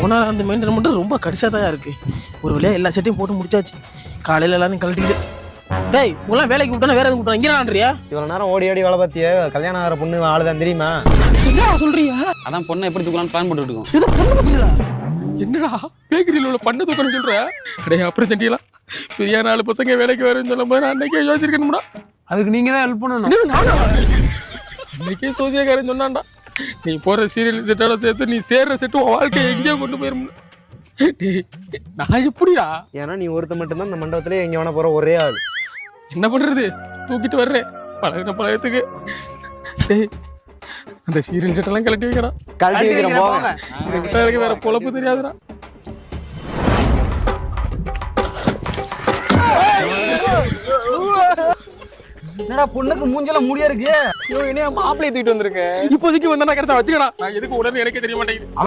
Owner அந்த maintain மட்டும் ரொம்ப கடிசாக தான் இருக்குது. ஒரு வழியாக எல்லா செட்டையும் போட்டு முடிச்சாச்சு. காலையில் எல்லாத்தையும் கழட்டிக்கிட்டு டேய் உங்களாம் வேலைக்கு விட்டானா வேற எதுவும் விட்டான் இங்கே நான்றியா? இவ்வளோ நேரம் ஓடி ஓடி வேலை பார்த்தியே, கல்யாணம் ஆகிற பொண்ணு ஆளுதான் தெரியுமா? என்ன சொல்றியா? அதான் பொண்ணை எப்படி தூக்கலாம்னு பிளான் போட்டு இருக்கோம். இது பொண்ணு பார்த்தீங்களா? என்னடா பேக்கரியில் உள்ள பண்ண தூக்கணும்னு சொல்ற? அடே அப்புறம் சண்டியலாம் பெரிய 4 பசங்க வேலைக்கு வரேன்னு சொல்லும் போது நான் அன்னைக்கே யோசிச்சிருக்கணும்டா. அதுக்கு நீங்க தான் ஹெல்ப் பண்ணணும். அன்னைக்கே சோசியக்காரன் சொன்னான்டா, நீ போற சீரியல் செட்டோட சேர்த்து நீ சேர்ற செட்டு உன் வாழ்க்கையை எங்கேயோ கொண்டு போயிரும். டேய் நான் எப்படியா? ஏன்னா நீ ஒருத்த மட்டும்தான் இந்த மண்டபத்திலே எங்கே வேணா போகிற ஒரே ஆள். என்ன பண்றது, தூக்கிட்டு வர்றேன் பழகின பழகத்துக்கு. டேய் அந்த சீரியல் செட்டெல்லாம் கழட்டி வைக்கடா. கழட்டி வைக்கிறேன் போங்க. எனக்கு வேற பொழப்பு தெரியாதுடா. என்னடா பொண்ணுக்கு மூஞ்சல முடியா இருக்கு. என்ன மாப்பிள்ளையை தூக்கிட்டு வந்திருக்கேன். இப்போதைக்கு வந்தா நான் கிடைச்சா வச்சுக்கடா. நான் எதுக்கு உடனே எனக்கே தெரிய மாட்டேங்குது.